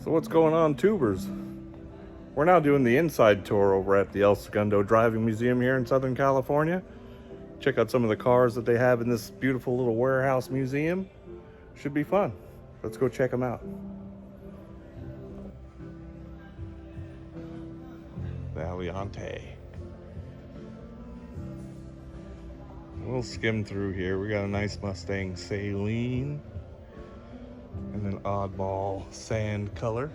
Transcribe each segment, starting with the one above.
So what's going on, tubers? We're now doing the inside tour over at the El Segundo Driving Museum here in Southern California. Check out some of the cars that they have in this beautiful little warehouse museum. Should be fun. Let's go check them out. Valiante. We'll skim through here. We got a nice Mustang Saline and an oddball sand color.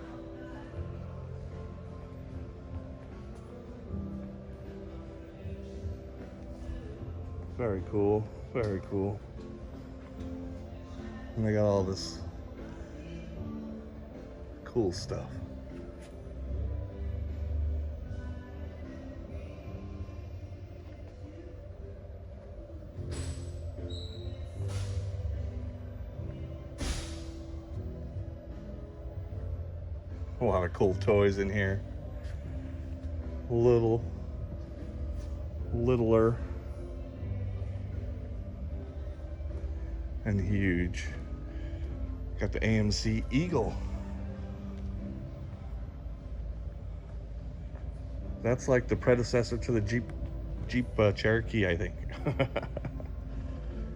Very cool, very cool. And they got all this cool stuff. A lot of cool toys in here. Littler. And huge. Got the AMC Eagle. That's like the predecessor to the Jeep Cherokee, I think.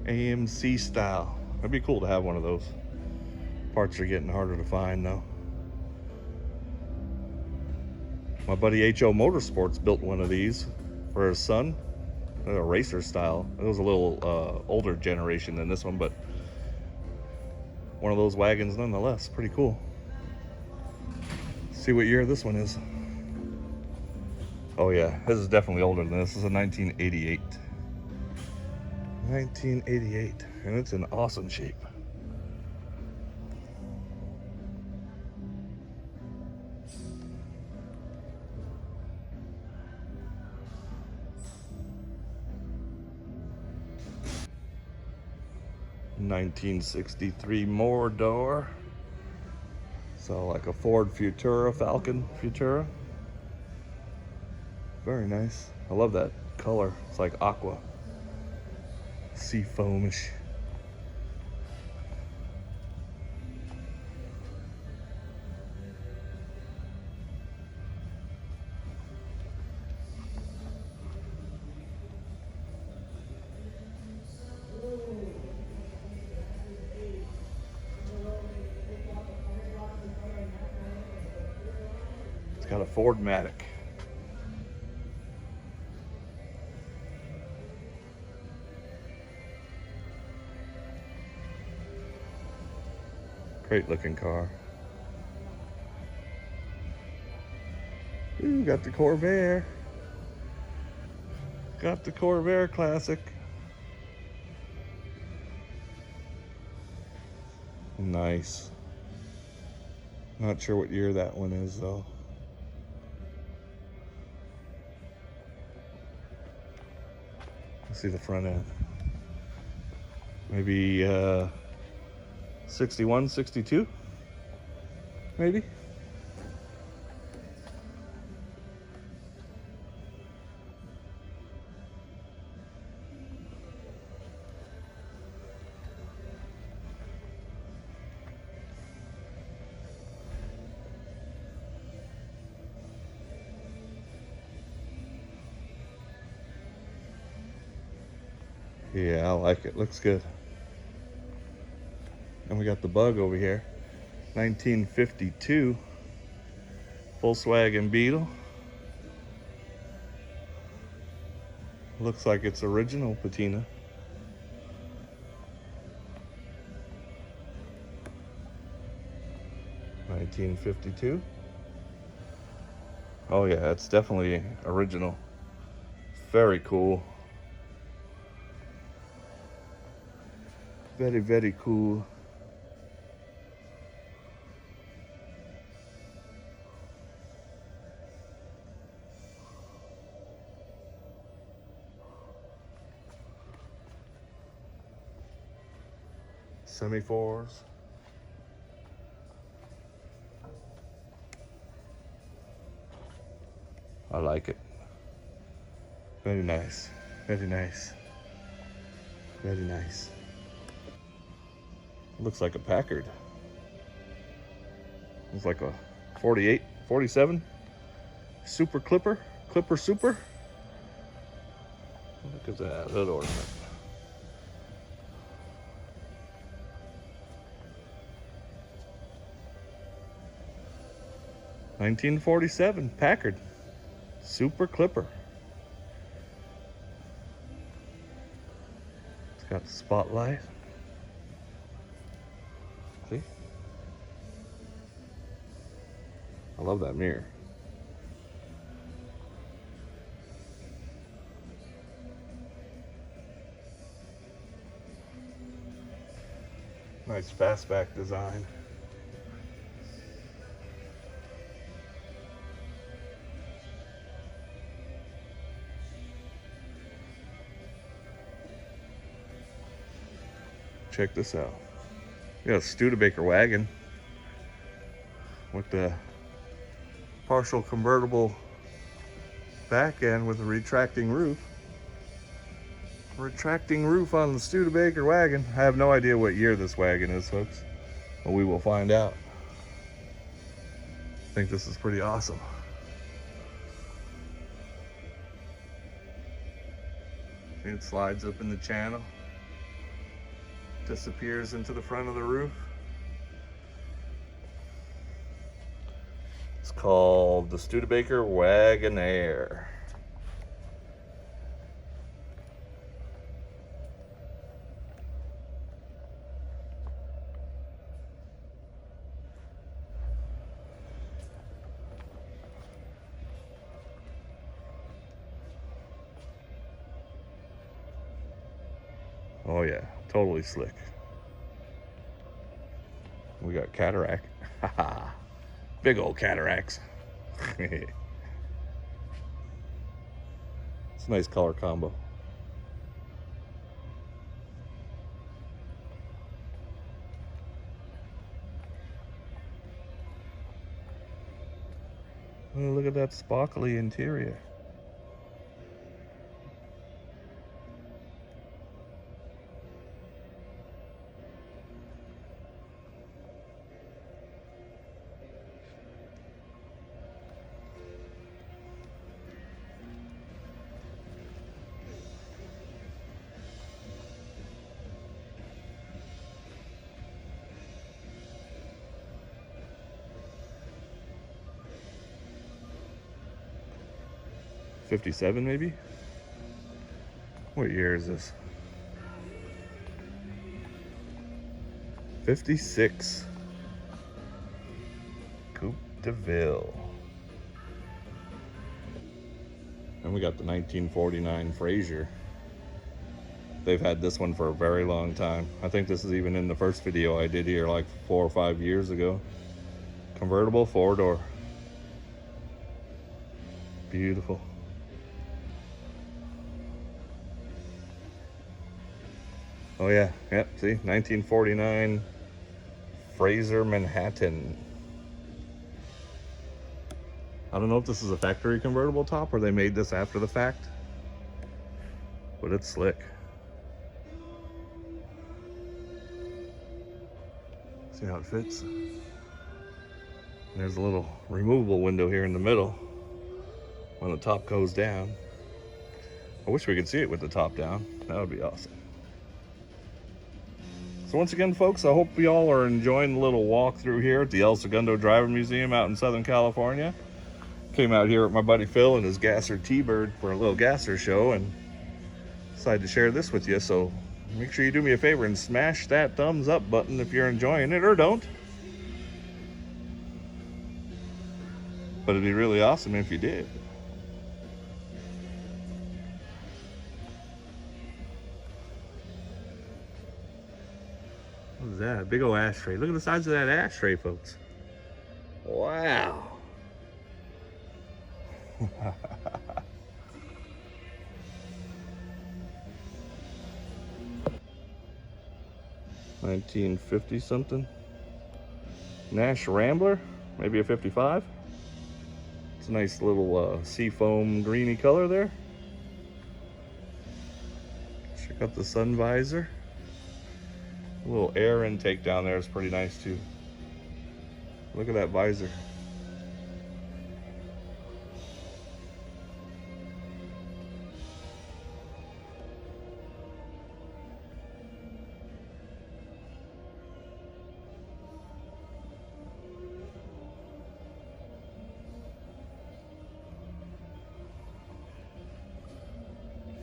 AMC style. That'd be cool to have one of those. Parts are getting harder to find though. My buddy H.O. Motorsports built one of these for his son. A racer style. It was a little older generation than this one, but one of those wagons nonetheless. Pretty cool. See what year this one is. Oh yeah, this is definitely older than this. This is a 1988. 1988, and it's in awesome shape. '63 Morador. So like a Ford Futura, Falcon Futura. Very nice. I love that color. It's like aqua. Sea foamish. It's got a Ford Matic. Great looking car. Ooh, got the Corvair. Got the Corvair Classic. Nice. Not sure what year that one is though. Let's see the front end. Maybe 61, 62, maybe. Yeah, I like it. Looks good. And we got the Bug over here. 1952 Volkswagen Beetle. Looks like it's original patina. $1952. Oh yeah, it's definitely original. Very cool. Very, very cool. Semi-fours. I like it. Very nice. Very nice. Very nice. Looks like a Packard. It's like a 48, 47 Super Clipper. Clipper Super. Look at that hood ornament. $1947 Packard Super Clipper. It's got the spotlight. See? I love that mirror. Nice fastback design. Check this out. We got a Studebaker wagon with the partial convertible back end with a retracting roof. Retracting roof on the Studebaker wagon. I have no idea what year this wagon is, folks, but we will find out. I think this is pretty awesome. It slides up in the channel, disappears into the front of the roof. It's called the Studebaker Wagonaire. Oh yeah, totally slick. We got cataract. Haha. Big old cataracts. It's a nice color combo. Oh, look at that sparkly interior. '57 maybe? What year is this? 56. Coupe de Ville. And we got the 1949 Frazier. They've had this one for a very long time. I think this is even in the first video I did here like 4 or 5 years ago. Convertible 4-door. Beautiful. Oh yeah, yep, see, 1949 Fraser Manhattan. I don't know if this is a factory convertible top or they made this after the fact, but it's slick. See how it fits? And there's a little removable window here in the middle when the top goes down. I wish we could see it with the top down. That would be awesome. So once again, folks, I hope you all are enjoying the little walk through here at the El Segundo Driving Museum out in Southern California. Came out here with my buddy Phil and his Gasser T-Bird for a little Gasser show and decided to share this with you. So make sure you do me a favor and smash that thumbs up button if you're enjoying it, or don't. But it'd be really awesome if you did. What is that? A big old ashtray. Look at the size of that ashtray, folks. Wow. 1950 something. Nash Rambler, maybe a 55. It's a nice little seafoam greeny color there. Check out the sun visor. A little air intake down there is pretty nice too. Look at that visor.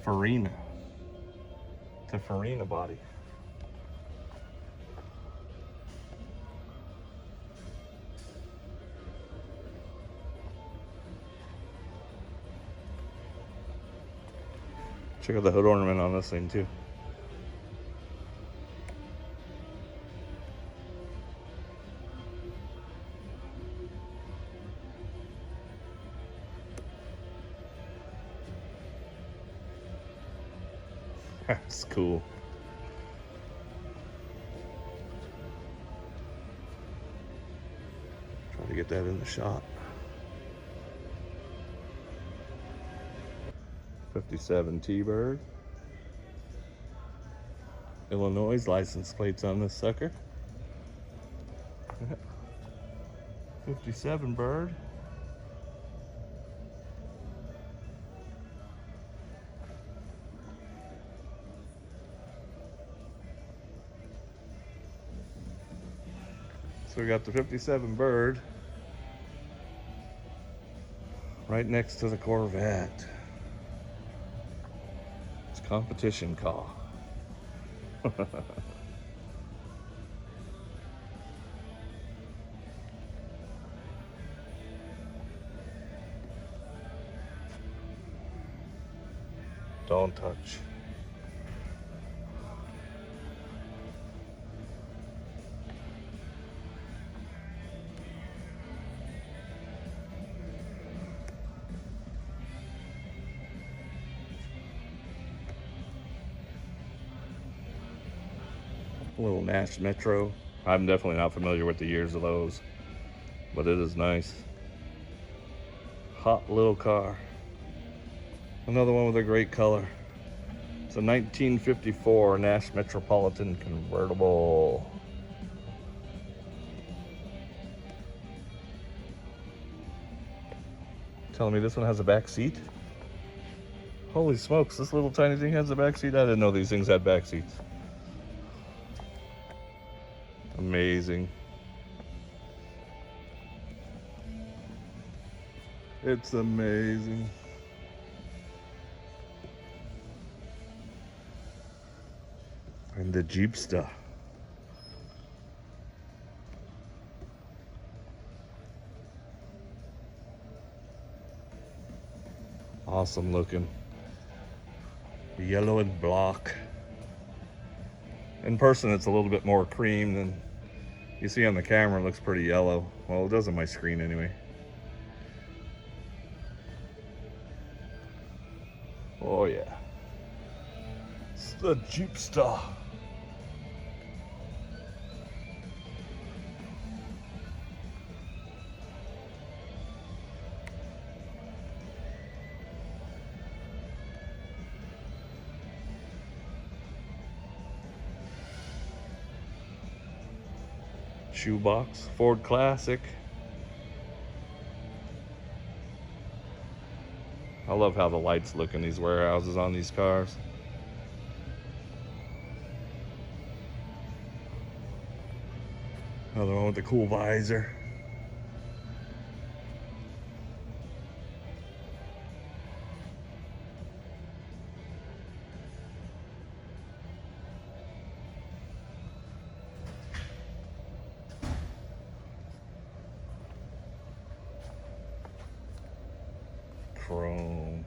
Farina. It's a Farina body. Check out the hood ornament on this thing too. That's cool. Try to get that in the shot. 57 T-Bird. Illinois license plates on this sucker. 57 Bird. So we got the 57 Bird right next to the Corvette. It's Competition Ca. Don't touch. A little Nash Metro. I'm definitely not familiar with the years of those, but it is nice. Hot little car. Another one with a great color. It's a 1954 Nash Metropolitan convertible. Telling me this one has a back seat? Holy smokes, this little tiny thing has a back seat? I didn't know these things had back seats. Amazing. It's amazing. And the Jeepster. Awesome looking. Yellow and black. In person it's a little bit more cream than you see on the camera. It looks pretty yellow. Well, it does on my screen anyway. Oh yeah. It's the Jeepster. Shoebox, Ford Classic. I love how the lights look in these warehouses on these cars. Another one with the cool visor. Chrome.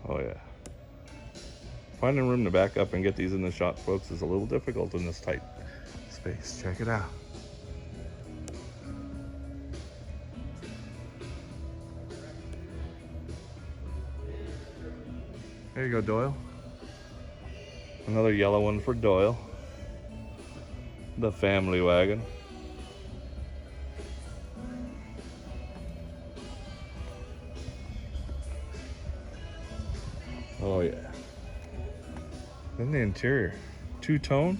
Oh yeah. Finding room to back up and get these in the shot, folks, is a little difficult in this tight space. Check it out. There you go, Doyle. Another yellow one for Doyle. The family wagon. Oh yeah. Then the interior, two-tone.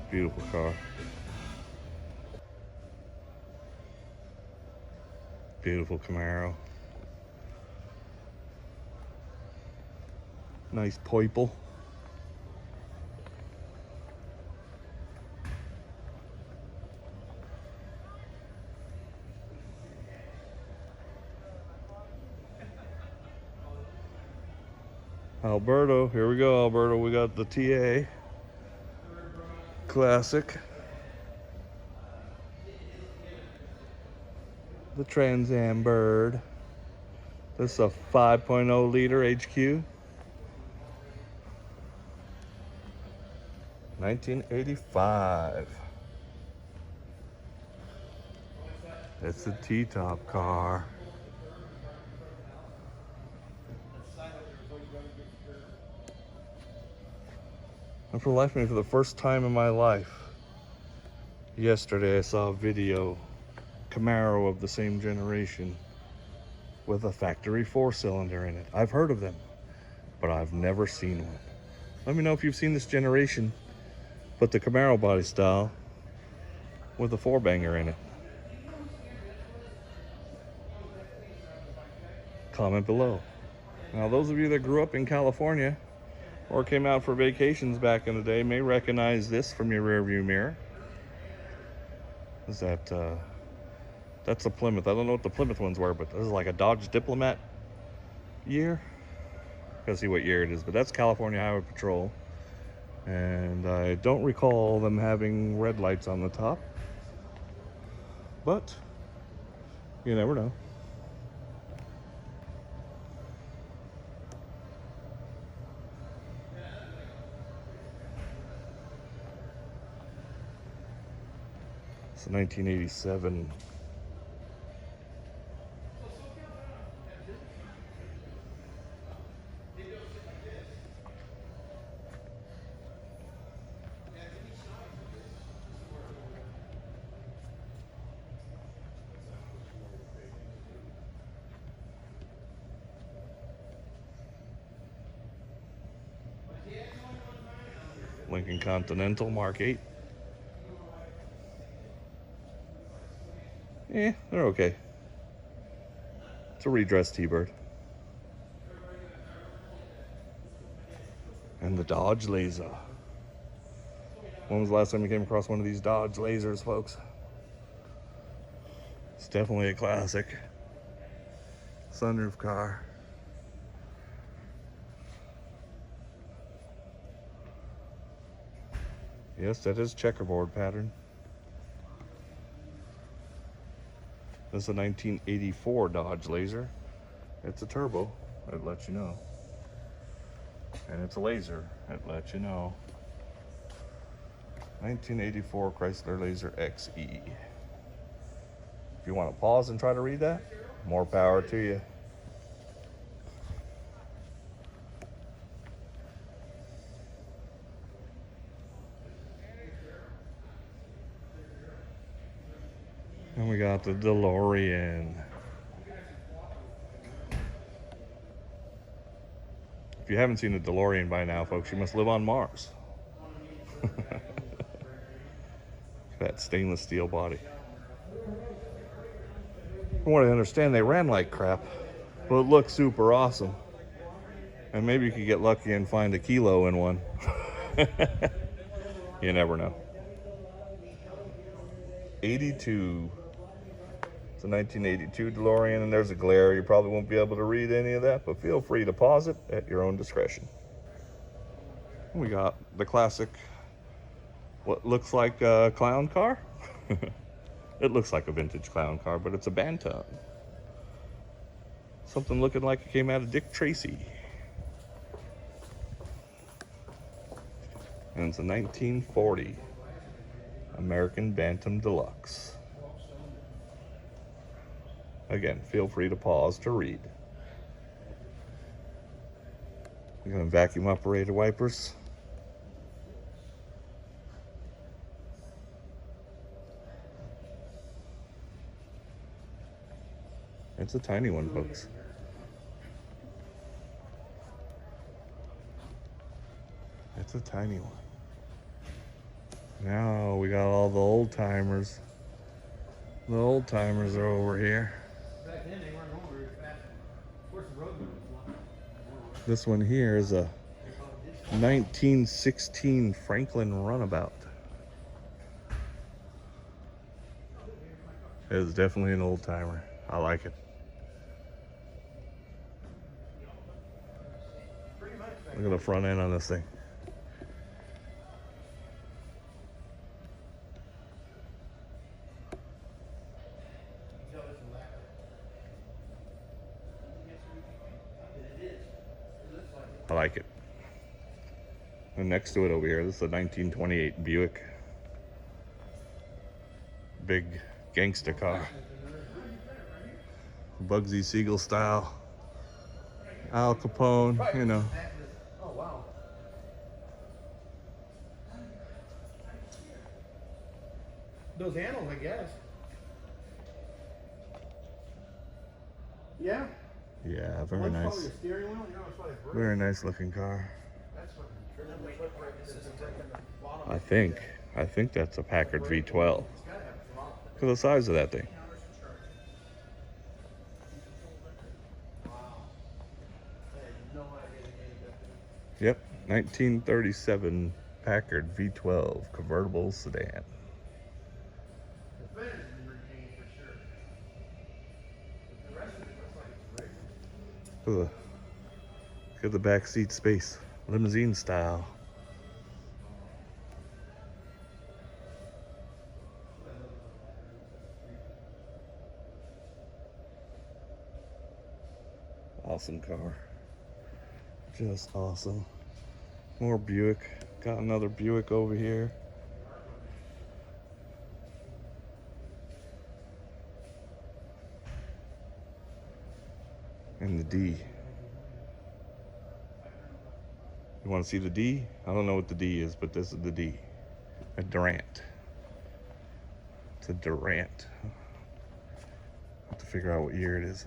Beautiful car. Beautiful Camaro. Nice purple. Alberto, here we go, Alberto. We got the TA Classic. The Trans Am Bird. This is a 5.0 liter HQ. 1985. It's a T-top car. And for the life of me, for the first time in my life, yesterday I saw a video, Camaro of the same generation, with a factory 4-cylinder in it. I've heard of them, but I've never seen one. Let me know if you've seen this generation, but the Camaro body style with a 4-banger in it. Comment below. Now, those of you that grew up in California or came out for vacations back in the day may recognize this from your rearview mirror. Is that, that's a Plymouth. I don't know what the Plymouth ones were, but this is like a Dodge Diplomat year. Gotta see what year it is, but that's California Highway Patrol. And I don't recall them having red lights on the top, but you never know. It's 1987. Lincoln Continental Mark 8. They're okay. It's a redressed T-Bird. And the Dodge Laser. When was the last time you came across one of these Dodge Lasers, folks? It's definitely a classic. Sunroof car. Yes, that is checkerboard pattern. This is a 1984 Dodge Laser. It's a turbo, it lets you know. And it's a laser, it lets you know. 1984 Chrysler Laser XE. If you want to pause and try to read that, more power to you. And we got the DeLorean. If you haven't seen the DeLorean by now, folks, you must live on Mars. That stainless steel body. From what I understand, they ran like crap, but it looks super awesome. And maybe you could get lucky and find a kilo in one. You never know. 82. It's a 1982 DeLorean, and there's a glare. You probably won't be able to read any of that, but feel free to pause it at your own discretion. We got the classic, what looks like a clown car. It looks like a vintage clown car, but it's a Bantam. Something looking like it came out of Dick Tracy. And it's a 1940 American Bantam Deluxe. Again, feel free to pause to read. We got vacuum operated wipers. It's a tiny one, folks. It's a tiny one. Now we got all the old timers. The old timers are over here. Back then they weren't going very fast. Of course, the road was not. This one here is a 1916 Franklin Runabout. It is definitely an old timer. I like it. Look at the front end on this thing. I like it. And next to it over here, this is a 1928 Buick. Big gangster car. Bugsy Siegel style. Al Capone, you know. Oh, wow. Those handles, I guess. Yeah. Yeah, very nice. Very nice looking car. I think that's a Packard V12. Look at the size of that thing. Yep, 1937 Packard V12 convertible sedan. Look at the back seat space, limousine style. Awesome car. Just awesome. More Buick. Got another Buick over here. And the D. You want to see the D? I don't know what the D is, but this is the D. A Durant. It's a Durant. Have to figure out what year it is.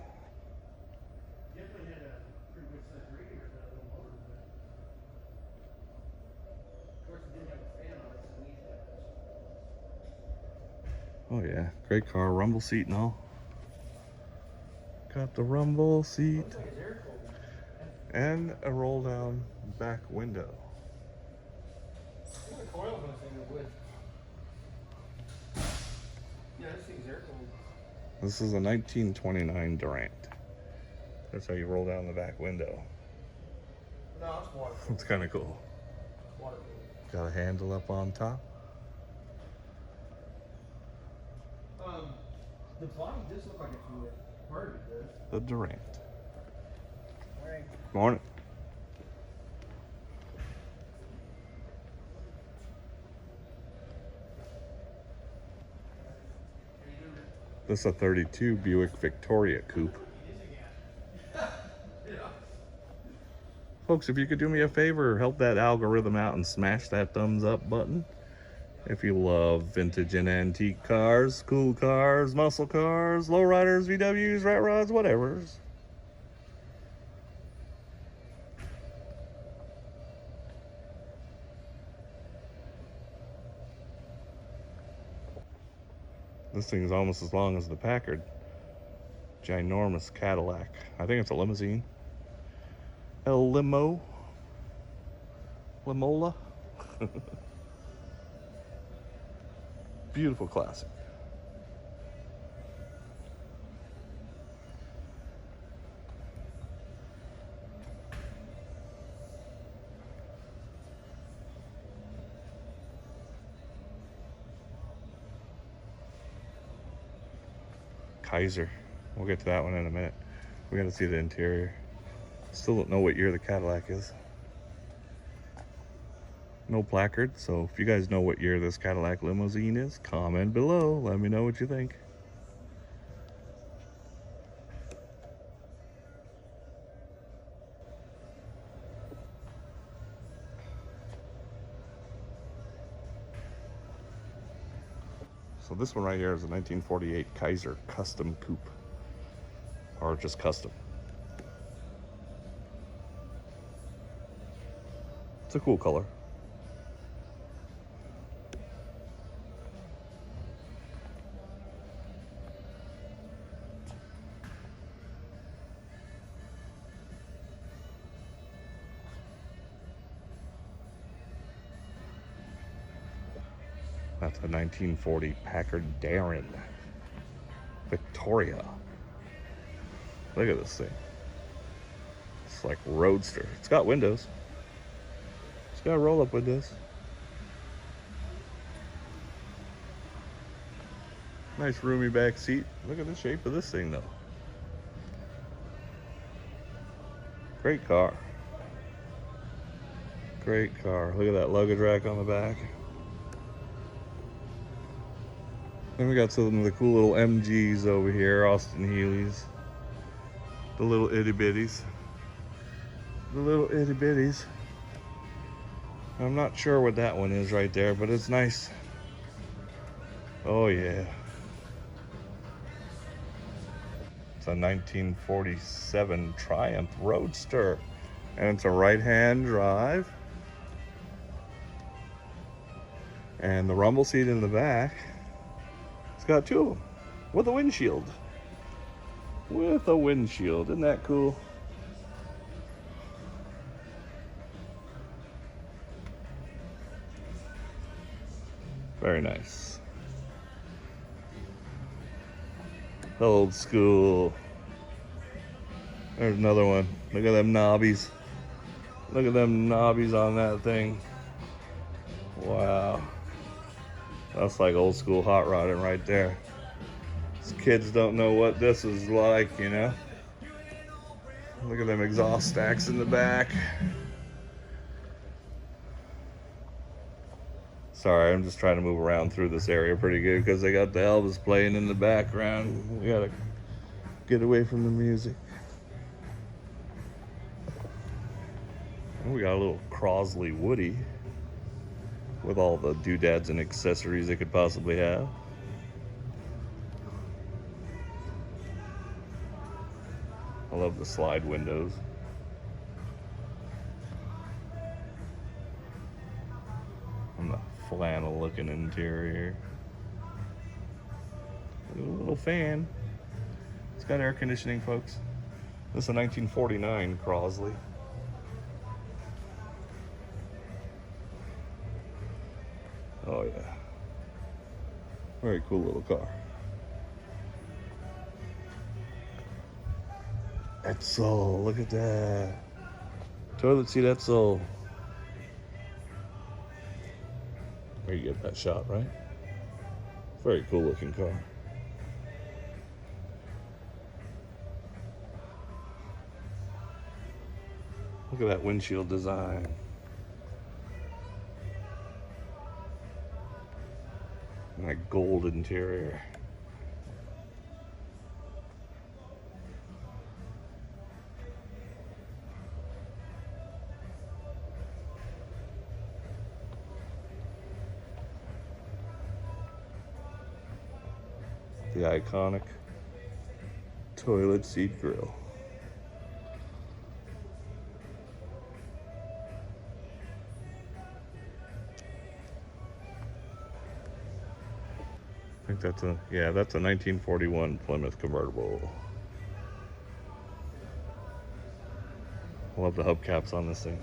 Oh yeah, great car, rumble seat and all. Got the rumble seat and a roll down back window. This is a 1929 Durant. That's how you roll down the back window. No, it's waterproof. It's kind of cool. Waterproof. Got a handle up on top. The body does look like it's wood. Part of it does. The Durant. All right. Morning. This is a 32 Buick Victoria Coupe. Folks, if you could do me a favor, help that algorithm out and smash that thumbs up button. If you love vintage and antique cars, cool cars, muscle cars, lowriders, VWs, rat rods, whatever. This thing is almost as long as the Packard. Ginormous Cadillac. I think it's a limousine. El Limo. Limola. Beautiful classic. Kaiser. We'll get to that one in a minute. We gotta see the interior. Still don't know what year the Cadillac is. No placard, so if you guys know what year this Cadillac limousine is, comment below. Let me know what you think. So this one right here is a 1948 Kaiser Custom Coupe, or just custom. It's a cool color. That's a 1940 Packard Darren Victoria. Look at this thing. It's like roadster. It's got windows. It's got roll-up windows. Nice roomy back seat. Look at the shape of this thing though. Great car. Great car. Look at that luggage rack on the back. Then we got some of the cool little MGs over here, Austin Healey's. The little itty bitties. The little itty bitties. I'm not sure what that one is right there, but it's nice. Oh yeah. It's a 1947 Triumph Roadster. And it's a right-hand drive. And the rumble seat in the back. It's got two of them with a windshield. With a windshield. Isn't that cool? Very nice. Old school. There's another one. Look at them knobbies. Look at them knobbies on that thing. Wow. That's like old school hot rodding right there. These kids don't know what this is like, you know? Look at them exhaust stacks in the back. Sorry, I'm just trying to move around through this area pretty good because they got the Elvis playing in the background. We gotta get away from the music. And we got a little Crosley Woody with all the doodads and accessories it could possibly have. I love the slide windows. And the flannel looking interior. A little fan. It's got air conditioning, folks. This is a 1949 Crosley. Oh yeah. Very cool little car. Edsel, look at that. Toilet seat Edsel. There you get that shot, right? Very cool looking car. Look at that windshield design. And that gold interior. The iconic toilet seat grill. I think that's a, yeah, that's a 1941 Plymouth convertible. I love the hubcaps on this thing.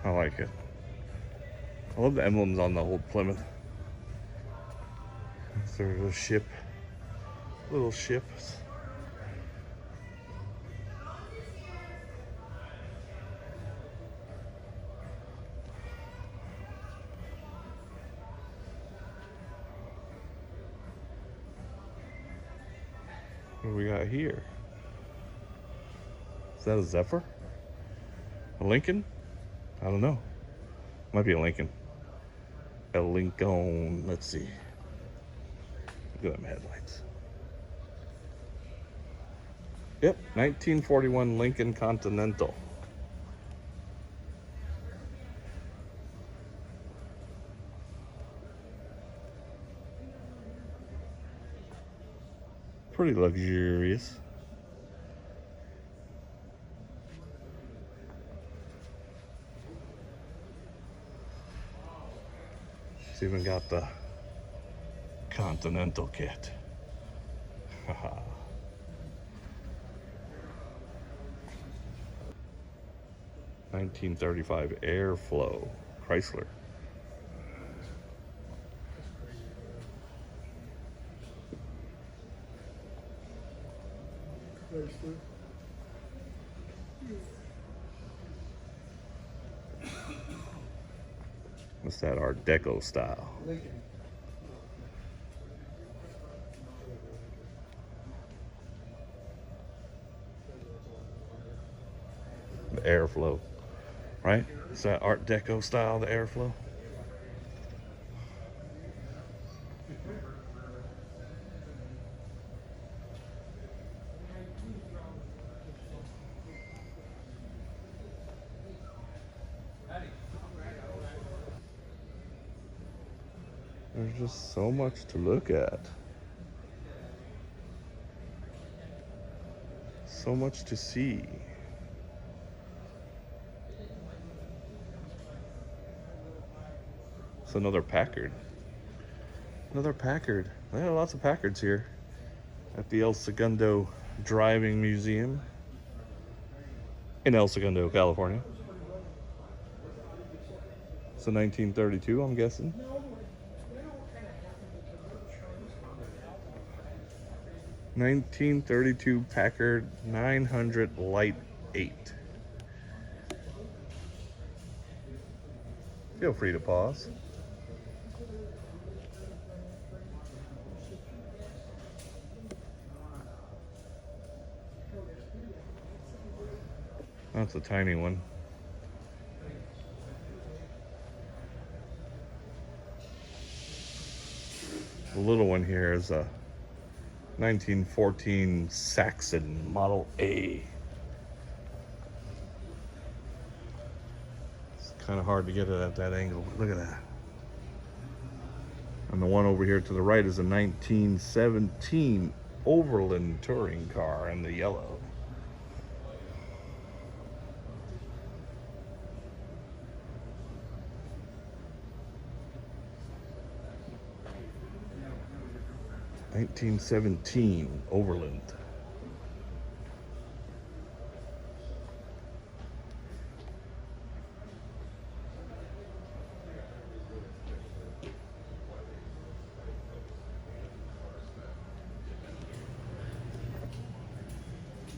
I like it. I love the emblems on the old Plymouth. There's a ship, little ships. What do we got here? Is that a Zephyr? A Lincoln? I don't know. Might be a Lincoln. A Lincoln. Let's see. Look at them headlights. Yep, 1941 Lincoln Continental. Pretty luxurious. It's even got the Continental kit. Haha. 1935 Airflow Chrysler. What's that Art Deco style? The Airflow, right? Is that Art Deco style, the Airflow? There's just so much to look at. So much to see. It's another Packard. Another Packard. Yeah, lots of Packards here at the El Segundo Driving Museum in El Segundo, California. It's a 1932, I'm guessing. (1932) Packard 900 Light 8. Feel free to pause. That's a tiny one. The little one here is a 1914 Saxon Model A. It's kind of hard to get it at that angle, but look at that. And the one over here to the right is a 1917 Overland touring car in the yellow. (1917) Overland.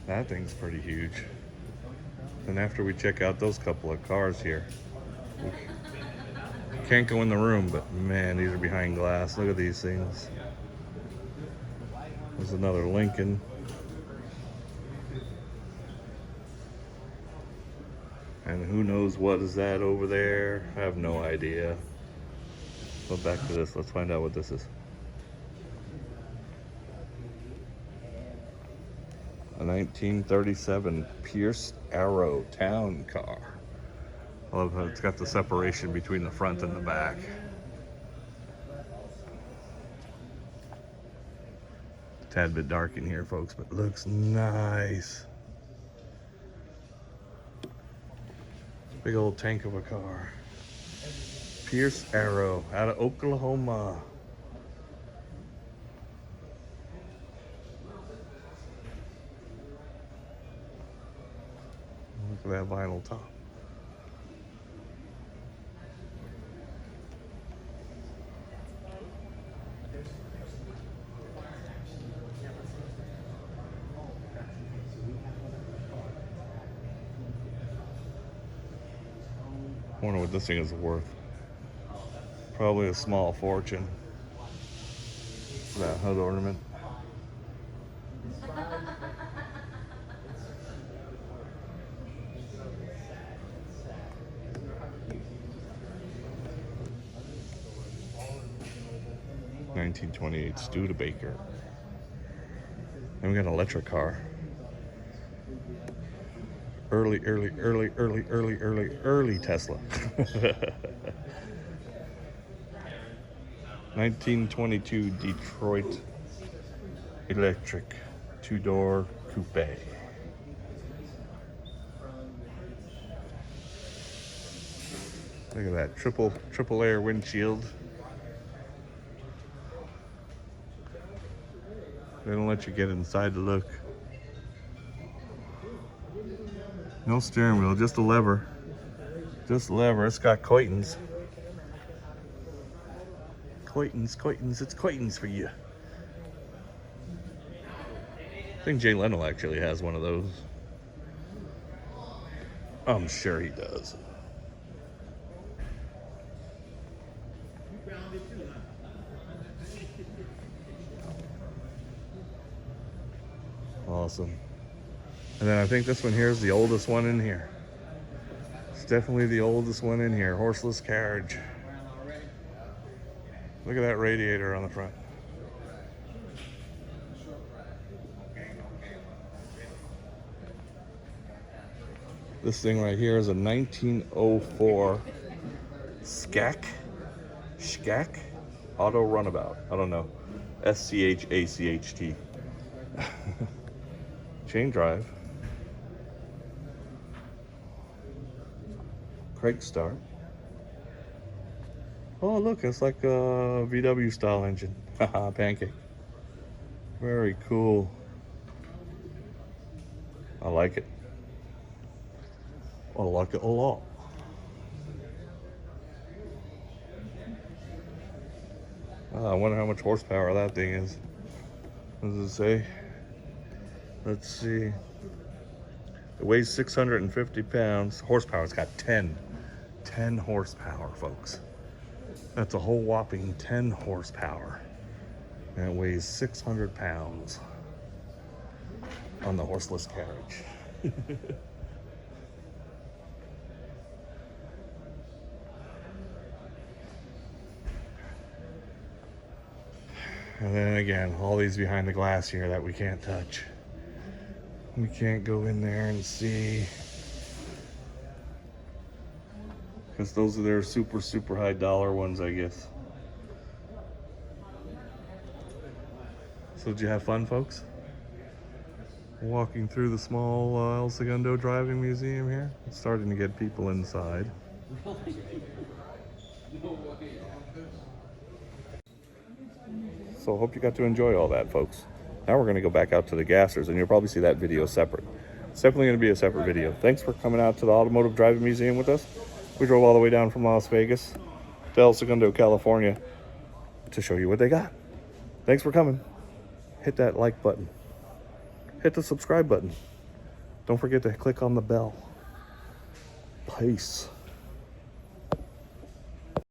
That thing's pretty huge. And after we check out those couple of cars here, we can't go in the room, but man, these are behind glass. Look at these things. There's another Lincoln. And who knows what is that over there? I have no idea. Go back to this. Let's find out what this is. A 1937 Pierce Arrow town car. I love how it's got the separation between the front and the back. Tad bit dark in here, folks, but looks nice. Big old tank of a car. Pierce Arrow out of Oklahoma. Look at that vinyl top. I wonder what this thing is worth. Probably a small fortune. That hood ornament. 1928 Studebaker. And we got an electric car. Early Tesla. 1922 Detroit electric 2-door coupe. Look at that triple air windshield. They don't let you get inside to look. No steering wheel, just a lever. Just a lever. It's got Coitons. Coitons, it's Coitons for you. I think Jay Leno actually has one of those. I'm sure he does. Awesome. And then I think this one here is the oldest one in here. It's definitely the oldest one in here. Horseless carriage. Look at that radiator on the front. This thing right here is a 1904 SCAC auto runabout. I don't know. SCHACHT. Chain drive. Crank start. Oh, look, it's like a VW style engine. Haha, pancake. Very cool. I like it. I like it a lot. I wonder how much horsepower that thing is. What does it say? Let's see. It weighs 650 pounds. Horsepower, it's got 10 horsepower, folks. That's a whole whopping 10 horsepower. And it weighs 600 pounds on the horseless carriage. And then again, all these behind the glass here that we can't touch. We can't go in there and see. Because those are their super high dollar ones, I guess. So did you have fun, folks? Walking through the small El Segundo Driving Museum here. It's starting to get people inside. So I hope you got to enjoy all that, folks. Now we're going to go back out to the gassers, and you'll probably see that video separate. It's definitely going to be a separate video. Thanks for coming out to the Automotive Driving Museum with us. We drove all the way down from Las Vegas to El Segundo, California to show you what they got. Thanks for coming. Hit that like button. Hit the subscribe button. Don't forget to click on the bell. Peace.